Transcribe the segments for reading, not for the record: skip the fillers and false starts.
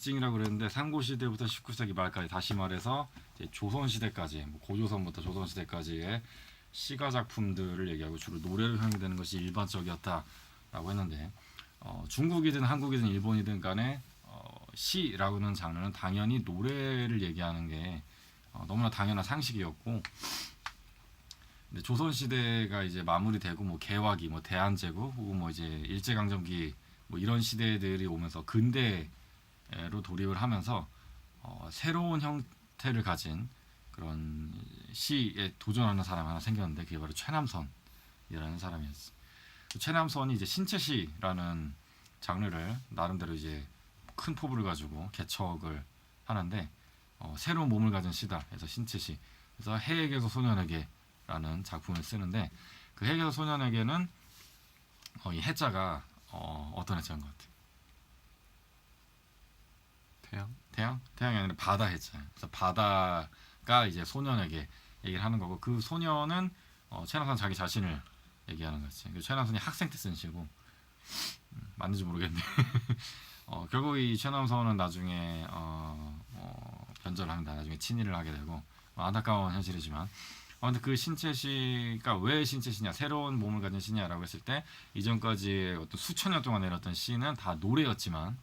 징이라고 그랬는데 상고시대부터 19세기 말까지, 다시 말해서 이제 조선시대까지, 뭐 고조선부터 조선시대까지의 시가 작품들을 얘기하고 주로 노래로 형성되는 것이 일반적이었다라고 했는데, 중국이든 한국이든 일본이든 간에 시라고는 장르는 당연히 노래를 얘기하는 게 너무나 당연한 상식이었고, 근데 조선시대가 이제 마무리되고 뭐 개화기, 뭐 대한제국, 혹은 뭐 이제 일제강점기, 뭐 이런 시대들이 오면서 근대로 돌입을 하면서 새로운 형태를 가진 그런 시에 도전하는 사람이 하나 생겼는데, 그게 바로 최남선이라는 사람이었어. 최남선이 이제 신체시라는 장르를 나름대로 이제 큰 포부를 가지고 개척을 하는데, 새로운 몸을 가진 시다. 그래서 신체시. 그래서 해에게서 소년에게라는 작품을 쓰는데, 그 해에게서 소년에게는 이 해자가 어떤 해자인 것 같아? 태양? 태양이 아니라 바다 해자. 그래서 바다가 이제 소년에게 얘기를 하는 거고, 그 소년은 최남선 자기 자신을 얘기하는 거지. 최남선이 학생 때 쓴 시고, 맞는지 모르겠네. 결국 이 최남선은 나중에 변절을 합니다. 나중에 친일을 하게 되고, 안타까운 현실이지만, 근데 그 신체시가 왜 신체시냐, 새로운 몸을 가진 시냐라고 했을 때, 이전까지 어떤 수천 년 동안 내렸던 시는 다 노래였지만,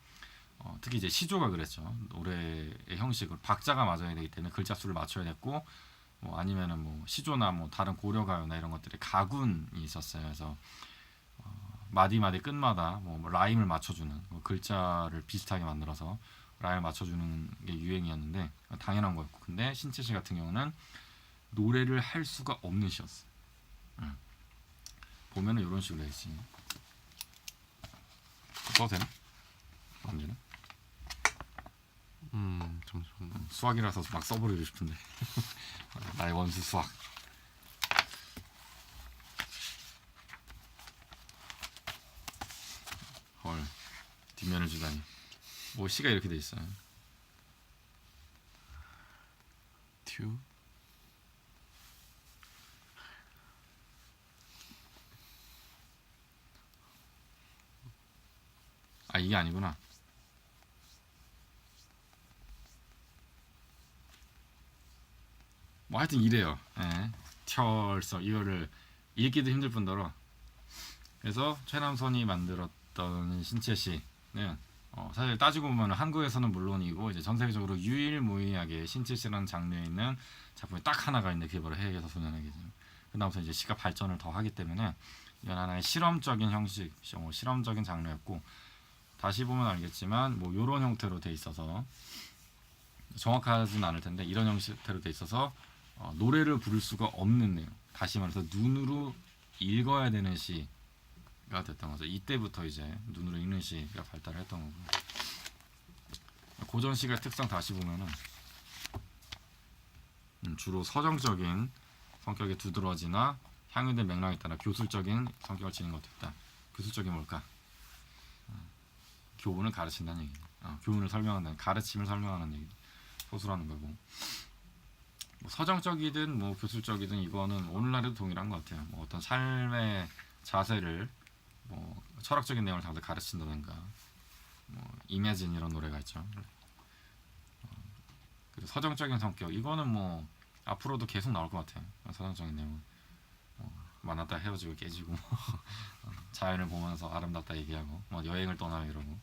특히 이제 시조가 그랬죠. 노래의 형식으로 박자가 맞아야 되기 때문에 글자 수를 맞춰야 됐고, 뭐 아니면은 뭐 시조나 뭐 다른 고려가요나 이런 것들이 가군이 있었어요. 그래서 마디 마디 끝마다 뭐 라임을 맞춰주는, 뭐 글자를 비슷하게 만들어서 라임을 맞춰주는 게 유행이었는데 당연한 거였고, 근데 신체시 같은 경우는 노래를 할 수가 없는 시였어. 보면은 이런 식으로 돼 있지. 써도 되나? 안 되나? 잠시만요. 수학이라서 막 써버리고 싶은데. 나의 원수 수학. 헐, 뒷면을 주다니. 뭐 시가 이렇게 돼 있어요. 튜? 아, 이게 아니구나. 뭐 하여튼 이래요. 예. 철서 이거를 읽기도 힘들 뿐더러, 그래서 최남선이 만들었던 신체시는 사실 따지고 보면 한국에서는 물론이고 이제 전 세계적으로 유일무이하게 신체시라는 장르에 있는 작품이 딱 하나가 있는데, 그게 바로 해에게서 소년에게죠. 그다음부터 이제 시가 발전을 더 하기 때문에 이건 하나의 실험적인 형식, 실험적인 장르였고, 다시 보면 알겠지만 뭐 이런 형태로 돼 있어서 정확하진 않을 텐데, 이런 형태로 돼 있어서 노래를 부를 수가 없는 내용, 다시 말해서 눈으로 읽어야 되는 시가 됐던 거죠. 이때부터 이제 눈으로 읽는 시가 발달을 했던 거고, 고전 시가 특성 다시 보면은 주로 서정적인 성격의 두드러지나 향유된 맥락에 따라 교술적인 성격을 지닌 것도 있다. 교술적인 뭘까? 교훈을 가르친다는 얘기. 교훈을 설명한다는, 가르침을 설명하는 얘기. 소수라는 거고. 뭐 서정적이든 뭐 교술적이든 이거는 오늘날에도 동일한 것 같아요. 뭐 어떤 삶의 자세를, 뭐 철학적인 내용을 당장 가르친다든가, 뭐 이매진 이런 노래가 있죠. 그리고 서정적인 성격, 이거는 뭐 앞으로도 계속 나올 것 같아요. 서정적인 내용은 만났다 헤어지고 깨지고 자연을 보면서 아름답다 얘기하고, 뭐 여행을 떠나고 이러고.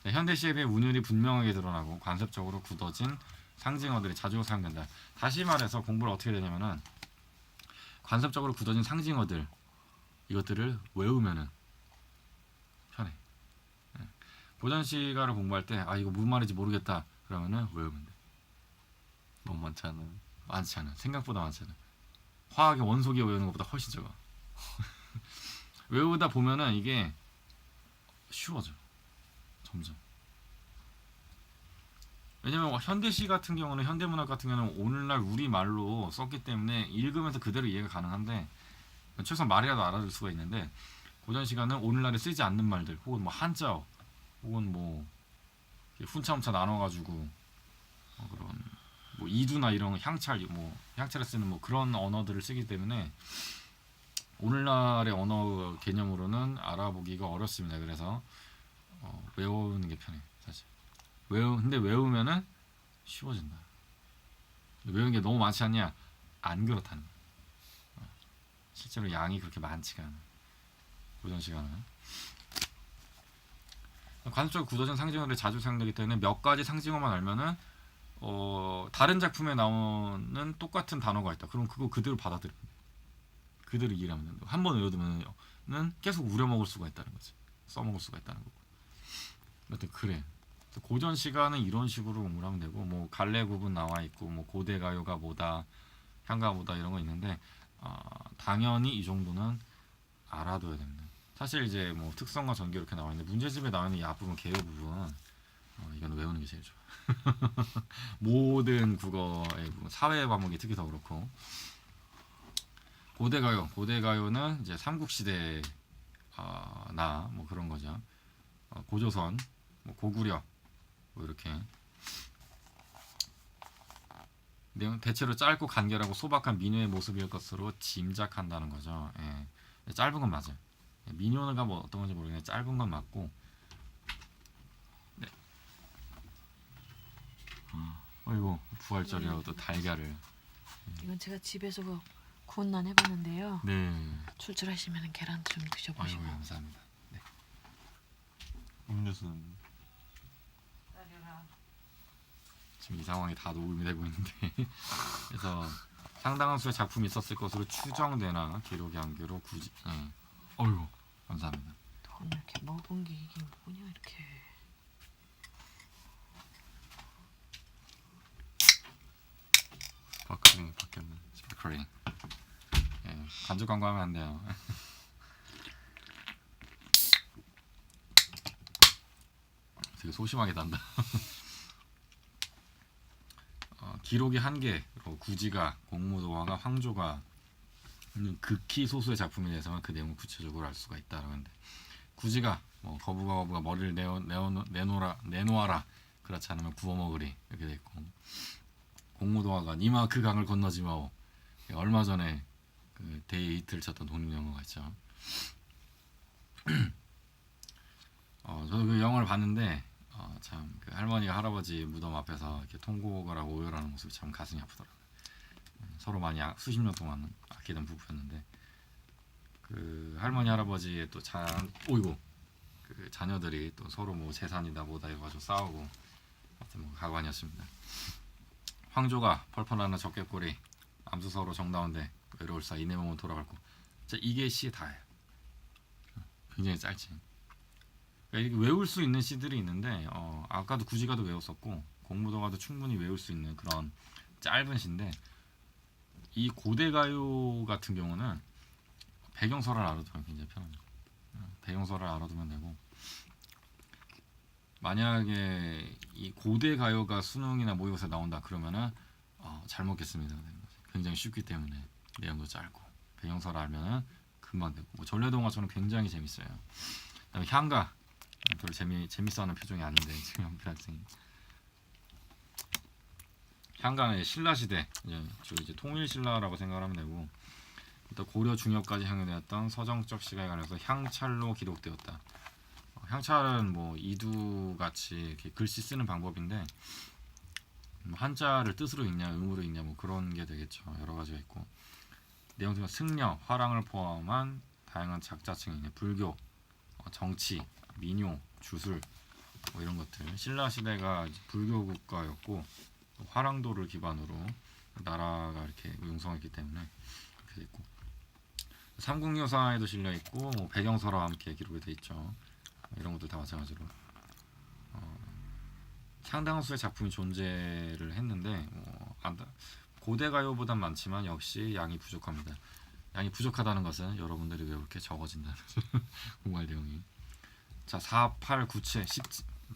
현대시에 비해 운율이 분명하게 드러나고 관습적으로 굳어진 상징어들이 자주 사용된다. 다시 말해서 공부를 어떻게 되냐면은, 관습적으로 굳어진 상징어들, 이것들을 외우면은 편해. 고전 시가를 공부할 때 이거 무슨 말인지 모르겠다 그러면은 외우면 돼. 너무 많지 않아요? 많지 않아. 생각보다 많지 않아. 화학의 원소기 외우는 것보다 훨씬 적어. 외우다 보면은 이게 쉬워져. 점점. 왜냐면 현대시 같은 경우는, 현대문학 같은 경우는 오늘날 우리 말로 썼기 때문에 읽으면서 그대로 이해가 가능한데, 최소한 말이라도 알아들 수가 있는데, 고전 시가는 오늘날에 쓰지 않는 말들, 혹은 뭐 한자어, 혹은 뭐 훈차훈차 나눠가지고 그런 뭐 이두나 이런 향찰, 뭐 향찰에 쓰는 뭐 그런 언어들을 쓰기 때문에 오늘날의 언어 개념으로는 알아보기가 어렵습니다. 그래서 외우는 게 편해 사실. 근데 외우면은 쉬워진다. 외우는 게 너무 많지 않냐? 안 그렇다는 거야. 실제로 양이 그렇게 많지가 않아. 고전 시간은. 관습적 구도전 상징어들이 자주 사용되기 때문에 몇 가지 상징어만 알면은 다른 작품에 나오는 똑같은 단어가 있다. 그럼 그거 그대로 받아들이면 돼. 그대로 이해하면 된다. 한 번 외워두면은 계속 우려먹을 수가 있다는 거지. 써먹을 수가 있다는 거고. 여튼 그래. 고전 시간은 이런 식으로 공부를 하면 되고, 뭐 갈래굽은 나와 있고, 뭐 고대 가요가 뭐다, 향가 뭐다 이런 거 있는데, 당연히 이 정도는 알아둬야 됩니다. 사실 이제 뭐 특성과 전개 이렇게 나와 있는데 문제집에 나와 있는 이 앞부분 개요 부분, 이거는 외우는 게 제일 좋아. 모든 국어의 부분, 사회 과목이 특히 더 그렇고. 고대 가요는 이제 삼국시대 나 뭐 그런 거죠. 고조선, 뭐 고구려 뭐 이렇게 내용 대체로 짧고 간결하고 소박한 민요의 모습일 것으로 짐작한다는 거죠. 예. 짧은 건 맞아요. 민요가 뭐 어떤 건지 모르겠는데 짧은 건 맞고. 네. 어이구 부활절이라고 또 달걀을. 이건 제가 집에서 구운난 해봤는데요. 네. 출출하시면 계란 좀 아이고 드셔보시고. 감사합니다. 네. 음료수는 지금 이 상황이 다 녹음이 되고 있는데 그래서 상당한 수의 작품이 있었을 것으로 추정되나 기록이 안 기로 굳이. 어이구 감사합니다. 오늘 이렇게 먹은 게 이게 뭐냐 이렇게. 스파클링이 바뀌었네. 스파클링. 간접 광고하면 안 돼요. 되게 소심하게 단다. 기록이 한개, 구지가, 공무도화가, 황조가 극히 소수의 작품에 대해서만 그 내용을 구체적으로 알 수가 있다라고 하는데, 구지가 뭐 거부가 머리를 내놓아라, 그렇지 않으면 구워먹으리 이렇게 돼 있고, 공무도화가 니마 그 강을 건너지 마오. 얼마 전에 그 데이트를 쳤던 독립영화가 있죠. 저도 그 영화를 봤는데 참 그 할머니가 할아버지 무덤 앞에서 이렇게 통곡을 하고 오열하는 모습이 참 가슴이 아프더라고요. 서로 많이 수십 년 동안 아끼던 부부였는데 그 할머니 할아버지의 또 그 자녀들이 또 서로 뭐 재산이다 뭐다 해가지고 싸우고, 하여튼 뭐 가관이었습니다. 황조가 펄펄하는 적개꼬리, 암수서로 정다운데 외로울사 이내 몸은 돌아갈 거. 이게 시의 다예요. 굉장히 짧지. 그러니까 외울 수 있는 시들이 있는데 아까도 구지가도 외웠었고 공무도가도 충분히 외울 수 있는 그런 짧은 시인데, 이 고대가요 같은 경우는 배경설을 알아두면 굉장히 편합니다. 배경설을 알아두면 되고, 만약에 이 고대가요가 수능이나 모의고사에 나온다 그러면은 잘못겠습니다. 굉장히 쉽기 때문에 내용도 짧고 배경설을 알면은 금방 되고. 뭐 전래동화처럼 굉장히 재밌어요. 그다음에 향가 별로 재밌어하는 표정이 아닌데 지금 한편 학생이. 향가는 신라시대, 이제 통일신라라고 생각하면 되고, 또 고려 중엽까지 향유되었던 서정적 시각에 관해서 향찰로 기록되었다. 향찰은 뭐 이두같이 이렇게 글씨 쓰는 방법인데, 한자를 뜻으로 읽냐 음으로 읽냐 뭐 그런 게 되겠죠. 여러 가지가 있고, 내용 중에 승려, 화랑을 포함한 다양한 작자층이 있네. 불교, 정치, 민요, 주술 뭐 이런 것들. 신라 시대가 불교 국가였고 화랑도를 기반으로 나라가 이렇게 융성했기 때문에 이렇게 있고, 삼국유사에도 실려 있고 뭐 배경설와 함께 기록이 돼 있죠. 이런 것도 다 마찬가지로 상당한 수의 작품이 존재를 했는데 고대 가요보단 많지만 역시 양이 부족합니다. 양이 부족하다는 것은 여러분들이 외울 게 적어진다는 공부할 내용이. 자, 4, 8, 9채, 10,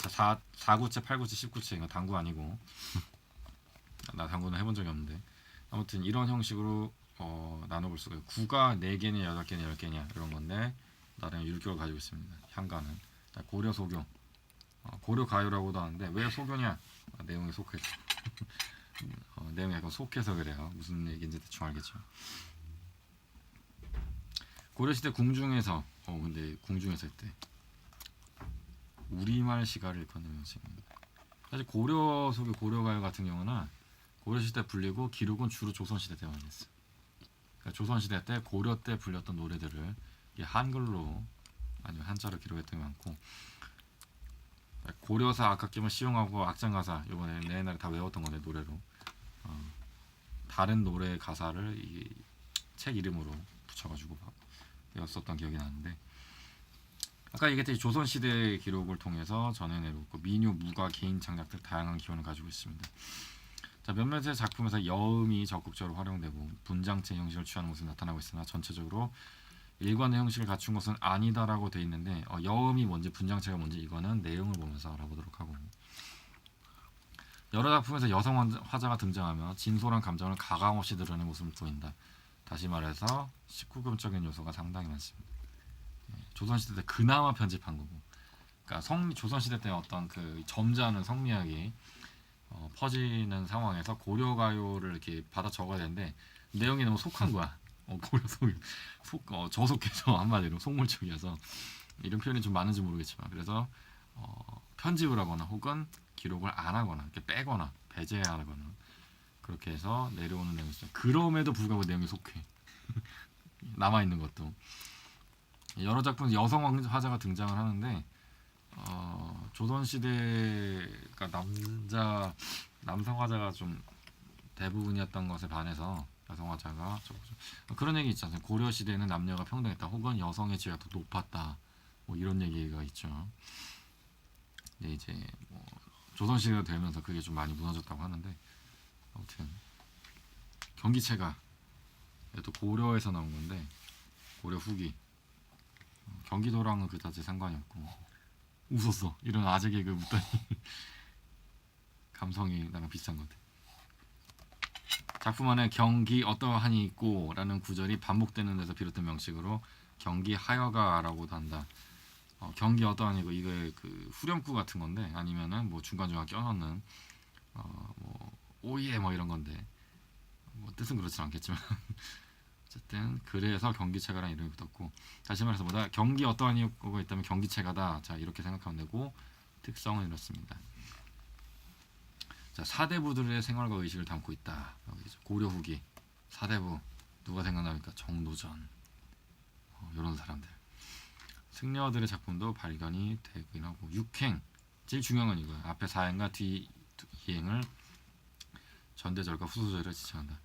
4, 4구채, 8구채, 10구채. 이거 당구 아니고 나 당구는 해본 적이 없는데, 아무튼 이런 형식으로 나눠볼 수가 있고, 9가 4개냐 8개냐 10개냐 이런 건데 나름 율격을 가지고 있습니다. 향가는 고려 소교, 고려 가요라고도 하는데 왜 소교냐? 내용이 속해서 내용이 약간 속해서 그래요. 무슨 얘기인지 대충 알겠죠. 고려시대 궁중에서 근데 궁중에서 했대. 우리말 시가를 읽어내면 지금 사실 고려 속의 고려가요 같은 경우는 고려시대 불리고 기록은 주로 조선시대 때만 했어요. 그러니까 조선시대 때 고려 때 불렸던 노래들을 이게 한글로 아니면 한자로 기록했던 게 많고 고려사 악학기만 시용하고 악장가사 이번에 내 옛날에 다 외웠던 건데 노래로 다른 노래 가사를 이 책 이름으로 붙여가지고 외웠었던 기억이 나는데 아까 얘기했듯이 조선시대 기록을 통해서 전해내고 민요, 무가, 개인 창작 등 다양한 기원을 가지고 있습니다. 자, 몇몇의 작품에서 여음이 적극적으로 활용되고 분장체 형식을 취하는 모습이 나타나고 있으나 전체적으로 일관의 형식을 갖춘 것은 아니다라고 돼 있는데 여음이 뭔지 분장체가 뭔지 이거는 내용을 보면서 알아보도록 하고 여러 작품에서 여성 화자가 등장하며 진솔한 감정을 가감없이 드러내는 모습을 보인다. 다시 말해서 19금적인 요소가 상당히 많습니다. 조선시대 때 그나마 편집한 거고 그러니까 조선시대 때 어떤 그 점잖은 성미학이 퍼지는 상황에서 고려가요를 이렇게 받아 적어야 되는데 내용이 너무 속한 거야. 고려 저속해서 한마디로 속물적이어서 이런 표현이 좀 많은지 모르겠지만 그래서 편집을 하거나 혹은 기록을 안 하거나 이렇게 빼거나 배제하거나 그렇게 해서 내려오는 내용이 있어요. 그럼에도 불구하고 내용이 속해. 남아있는 것도 여러 작품에서 여성 화자가 등장을 하는데 조선시대가 남성 화자가 좀 대부분이었던 것에 반해서 여성 화자가 그런 얘기 있잖아요. 고려 시대에는 남녀가 평등했다 혹은 여성의 지위가 더 높았다 뭐 이런 얘기가 있죠. 근데 이제 조선 시대가 되면서 그게 좀 많이 무너졌다고 하는데 아무튼 경기체가 또 고려에서 나온 건데 고려 후기 경기도랑은 그다지 상관이 없고 웃었어. 이런 아재 개그 웃다니 감성이 나랑 비슷한 것 같아. 작품 안에 경기 어떠하니 있고 라는 구절이 반복되는 데서 비롯된 명식으로 경기 하여가라고도 한다. 경기 어떠하니고 이게 그 후렴구 같은 건데 아니면은 뭐 중간중간 껴넣는 뭐 오예 뭐 이런 건데 뭐 뜻은 그렇진 않겠지만 어쨌든 그래서 경기체가라는 이름이 붙었고 다시 말해서 뭐다 경기 어떠하니고가 있다면 경기체가다. 자 이렇게 생각하면 되고 특성은 이렇습니다. 자 사대부들의 생활과 의식을 담고 있다. 고려 후기 사대부 누가 생각나니까 정노전 이런 사람들 승려들의 작품도 발견이 되긴 하고 육행 제일 중요한 건 이거야. 앞에 사행과 뒤 이행을 전대절과 후소절을 지칭한다.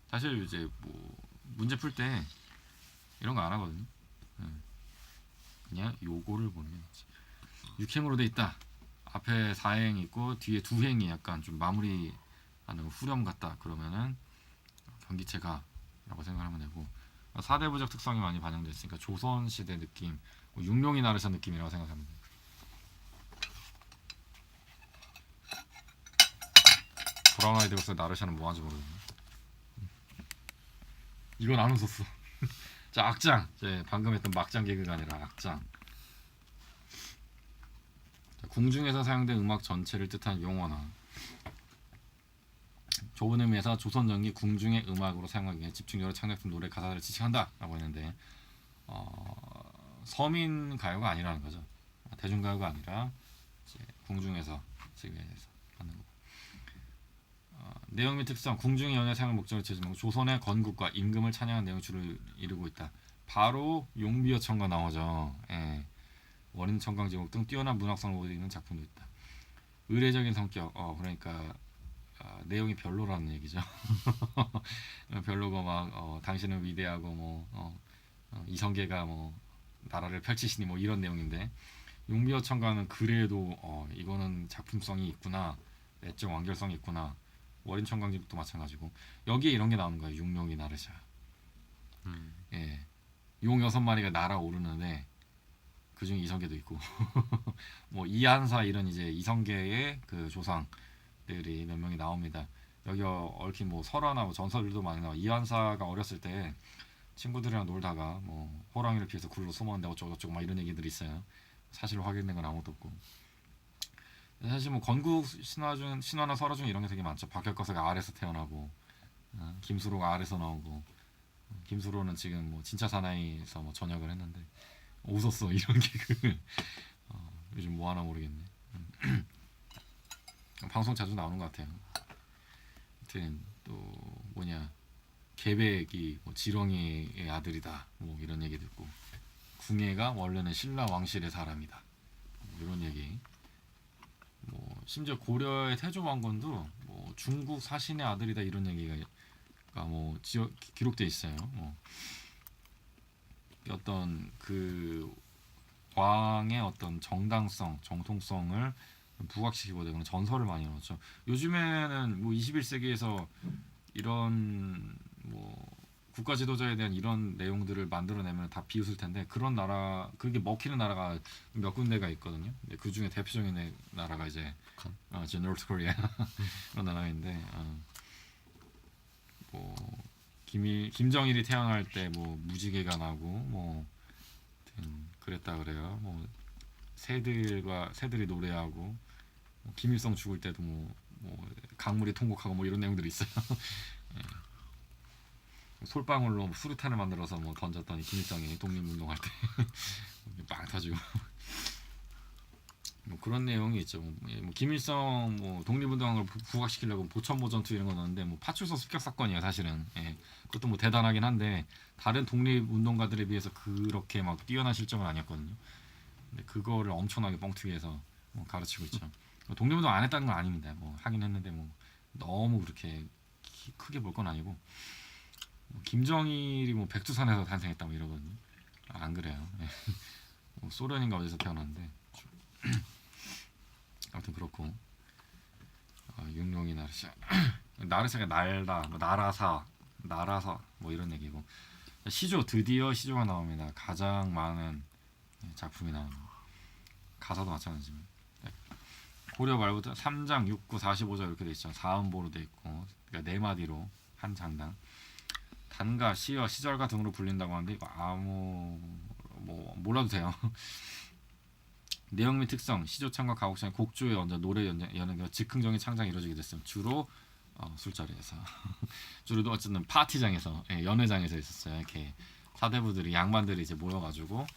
사실 이제 뭐 문제 풀 때 이런 거 안 하거든요. 그냥 요거를 보는 게 낫지. 육행으로 돼 있다. 앞에 사행 있고 뒤에 두 행이 약간 좀 마무리하는 후렴 같다. 그러면은 경기체가라고 생각하면 되고 사대부적 특성이 많이 반영돼 있으니까 조선 시대 느낌, 육룡이 나르샤 느낌이라고 생각하면 돼요. 브라운 아이드 걸스의 나르샤는 뭐하는지 모르겠네. 이건 안 웃었어. 자 악장 이제 방금 했던 막장 개그가 아니라 악장. 자, 궁중에서 사용된 음악 전체를 뜻하는 용어나 좁은 의미에서 조선전기 궁중의 음악으로 사용하기에 집중적으로 창작된 노래 가사를 지칭한다 라고 했는데 서민 가요가 아니라는 거죠. 대중가요가 아니라 이제 궁중에서 지금에서 하는 거. 내용 및 특성 궁중의 연애 사용 목적을 제시하고 조선의 건국과 임금을 찬양하는 내용을 주로 이루고 있다. 바로 용비어천가 나오죠. 예. 원인 청강제목 등 뛰어난 문학성을 보여주는 작품도 있다. 의례적인 성격 그러니까 내용이 별로라는 얘기죠. 별로고 막 당신은 위대하고 뭐 이성계가 뭐 나라를 펼치시니 뭐 이런 내용인데 용비어천가는 그래도 이거는 작품성이 있구나, 내적 완결성이 있구나. 월인청강제목도 마찬가지고 여기에 이런 게 나오는 거예요. 육룡이 나르샤. 예, 용 6마리가 날아오르는데 그중에 이성계도 있고 뭐 이한사 이런 이제 이성계의 그 조상들이 몇 명이 나옵니다. 여기 얽힌 뭐 설화나 뭐 전설들도 많이 나와. 이한사가 어렸을 때 친구들이랑 놀다가 뭐 호랑이를 피해서 굴로 숨었는데 어쩌고저쩌고 막 이런 얘기들이 있어요. 사실 확인된 건 아무것도 없고. 사실 뭐 건국 신화나 설화 중 이런 게 되게 많죠. 박혁거세가 알에서 태어나고 김수로가 알에서 나오고 김수로는 지금 뭐 진짜 사나이에서 뭐 전역을 했는데 웃었어 이런 개그. 요즘 뭐 하나 모르겠네. 방송 자주 나오는 것 같아요. 하여튼 또 뭐냐 계백이 뭐 지렁이의 아들이다 뭐 이런 얘기 듣고 궁예가 원래는 신라 왕실의 사람이다 뭐 이런 얘기. 뭐 심지어 고려의 태조 왕건도 뭐 중국 사신의 아들이다 이런 얘기가 뭐 기록돼 있어요. 뭐 어떤 그 왕의 어떤 정당성, 정통성을 부각시키고 그런 전설을 많이 넣었죠. 요즘에는 뭐 21세기에서 이런 뭐 국가 지도자에 대한 이런 내용들을 만들어내면 다 비웃을 텐데 그런 나라 그게 먹히는 나라가 몇 군데가 있거든요. 그 중에 대표적인 나라가 이제 저 노스 코리아 그런 나라인데 뭐 김정일이 태어날 때 뭐 무지개가 나고 뭐 그랬다 그래요. 뭐 새들이 노래하고 뭐 김일성 죽을 때도 뭐 강물이 통곡하고 뭐 이런 내용들이 있어요. 예. 솔방울로 수류탄을 만들어서 뭐 던졌더니 김일성이 독립운동할 때 빵 터지고 뭐 그런 내용이 있죠. 뭐 김일성 뭐 독립운동한 걸 부각시키려고 보천보 전투 이런 거 넣었는데 뭐 파출소 습격 사건이에요 사실은. 예. 그것도 뭐 대단하긴 한데 다른 독립운동가들에 비해서 그렇게 막 뛰어난 실정은 아니었거든요. 근데 그거를 엄청나게 뻥튀기해서 뭐 가르치고 있죠. 독립운동 안 했다는 건 아닙니다. 뭐 하긴 했는데 뭐 너무 그렇게 크게 볼 건 아니고 뭐 김정일이 뭐 백두산에서 탄생했다 뭐 이러거든요. 안 그래요. 예. 뭐 소련인가 어디서 태어났는데 아무튼 그렇고 육룡이 나르샤 나르샤가 날다 뭐 나라사 뭐 이런 얘기고 시조 드디어 시조가 나옵니다. 가장 많은 작품이 나옵니다. 가사도 마찬가지입니다. 고려 말부터 3장 6구 45절 이렇게 돼 있죠. 사음보로 돼 있고 그러니까 네 마디로 한 장당 단가 시어 시절가 등으로 불린다고 하는데 이거 아무 뭐 몰라도 돼요. 내용 및 특성, 시조창과 가곡창, 곡조의 연주, 노래 연주, 즉흥적인 창작이 이루어지게 됐습니다. 주로 술자리에서 주로 어쨌든 파티장에서 연회장에서 있었어요. 이렇게 사대부들이 양반들이 이제 모여가지고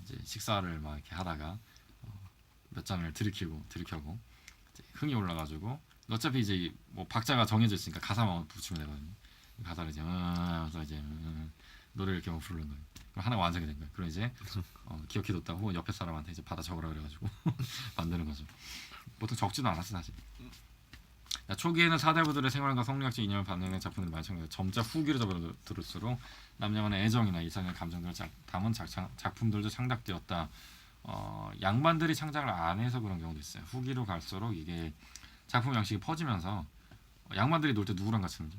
이제 식사를 막 이렇게 하다가 몇 잔을 들이켜고 이제 흥이 올라가지고 어차피 이제 뭐 박자가 정해져 있으니까 가사만 붙이면 되거든요. 가사를 이제 하면서 이제 노래를 이렇게 부르는 거예요. 그럼 하나가 완성이 된 거예요. 그럼 이제 기억해뒀다가 혹은 옆에 사람한테 이제 받아 적으라 그래가지고 만드는 거죠. 보통 적지도 않았어 사실. 초기에는 사대부들의 생활과 성리학적 이념을 반영한 작품들이 많이 창작돼 점차 후기로 접어들을수록 남녀간의 애정이나 이상의 감정들을 담은 작품들도 창작되었다. 양반들이 창작을 안 해서 그런 경우도 있어요. 후기로 갈수록 이게 작품 양식이 퍼지면서 양반들이 놀 때 누구랑 같이 놀죠?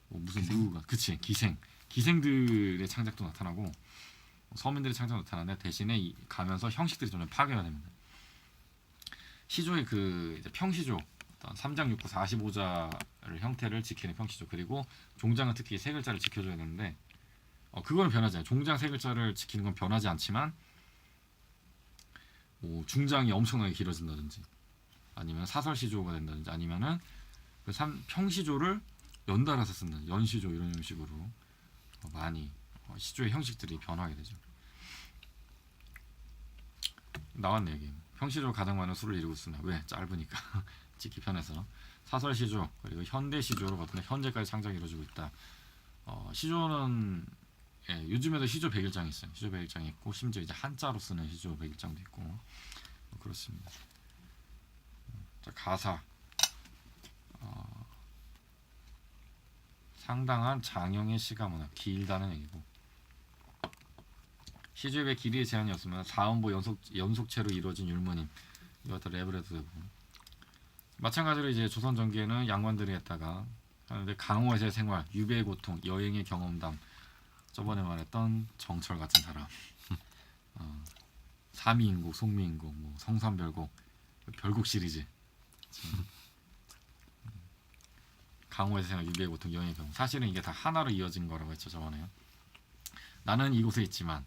뭐 무슨 누구가 그치 기생들의 창작도 나타나고 서민들의 창작도 나타나는데 대신에 가면서 형식들이 점점 파괴가 됩니다. 시조의 그 이제 평시조 3장 6구 45자를 형태를 지키는 평시조 그리고 종장은 특히 세 글자를 지켜줘야 되는데 그거는 변하지 않아요. 종장 세 글자를 지키는 건 변하지 않지만 뭐 중장이 엄청나게 길어진다든지 아니면 사설시조가 된다든지 아니면은 그 평시조를 연달아서 쓴다 연시조 이런 형식으로 많이 시조의 형식들이 변하게 되죠. 나왔네 여기. 평시조 가장 많은 수를 이루고 있으나 왜? 짧으니까 찍기 편해서. 사설시조 그리고 현대시조로 보통 현재까지 창작이 이루어지고 있다. 시조는 요즘에도 시조 100일장이 있어요. 시조 100일장이 있고 심지어 이제 한자로 쓰는 시조 100일장도 있고 그렇습니다. 자, 가사 상당한 장형의 시가 문화 길다는 얘기고 시조의 길이의 제한이 없으면 사음보 연속체로 이루어진 율무님 이것도 랩을 해도 되고 마찬가지로 이제 조선 전기에는 양반들이 했다가 하는데 강호에서의 생활, 유배의 고통, 여행의 경험담 저번에 말했던 정철 같은 사람 삼위인곡, 송미인곡, 뭐 성삼별곡 별곡 시리즈 강호에서 생활, 유배의 고통, 여행의 경험 사실은 이게 다 하나로 이어진 거라고 했죠 저번에요. 나는 이곳에 있지만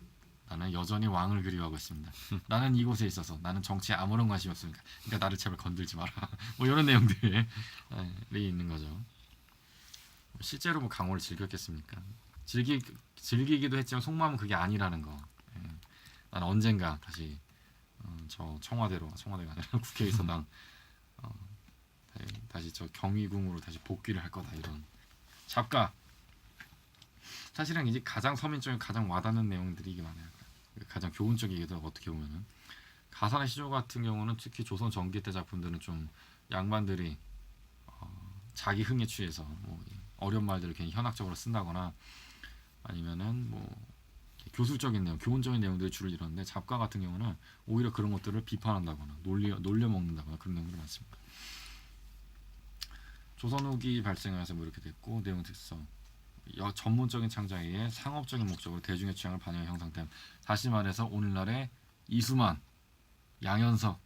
나는 여전히 왕을 그리워하고 있습니다. 나는 이곳에 있어서 나는 정치에 아무런 관심이 없습니다. 그러니까 나를 제발 건들지 마라. 뭐 이런 내용들이 있는 거죠. 실제로 뭐 강호를 즐겼겠습니까? 즐기기도 했지만 속마음은 그게 아니라는 거. 나는 언젠가 다시 저 청와대가 아니라 국회에서 난 다시 저 경위궁으로 다시 복귀를 할 거다 이런 잡가. 사실은 이제 가장 서민적인 가장 와닿는 내용들이 이게 많아요. 가장 교훈적이기도 하고 어떻게 보면은 가사나 시조 같은 경우는 특히 조선 전기 때 작품들은 좀 양반들이 자기 흥에 취해서 뭐 어려운 말들을 괜히 현학적으로 쓴다거나 아니면은 뭐 교술적인 내용, 교훈적인 내용들이 주를 이루는데 잡가 같은 경우는 오히려 그런 것들을 비판한다거나 놀려 먹는다거나 그런 내용들이 많습니다. 조선 후기 발생해서 뭐 이렇게 됐고 내용 특성 전문적인 창작에 상업적인 목적으로 대중의 취향을 반영해 형성된 다시 말해서 오늘날의 이수만, 양현석,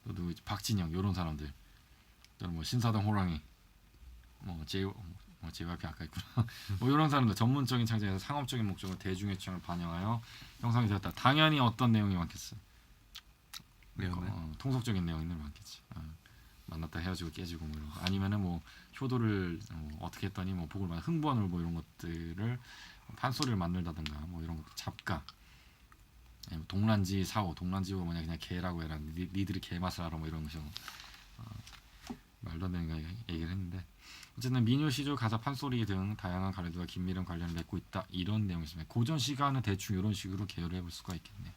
또 누구 박진영 이런 사람들 또는 뭐 신사동 호랑이 JYP 아까 있구나 뭐 이런 사람들 전문적인 창작에서 상업적인 목적으로 대중의 취향을 반영하여 형성이 되었다. 당연히 어떤 내용이 많겠어? 레오는 통속적인 내용이 많겠지. 만났다 헤어지고 깨지고 뭐 이런 거. 아니면은 뭐 효도를 어떻게 했더니 뭐 복을 받아 흥부한을 뭐 이런 것들을 판소리를 만들다든가 뭐 이런 거 잡가. 아니면 동란지 사오 동란지가 뭐냐 그냥 개라고 해라 니들이 개 맛을 알아 뭐 이런 것이 말도 안 되는 거 얘기를 했는데 어쨌든 민요 시조 가사 판소리 등 다양한 가래들과 긴밀한 관련을 맺고 있다 이런 내용이 있습니다. 고전 시가는 대충 이런 식으로 계열을 해볼 수가 있겠네.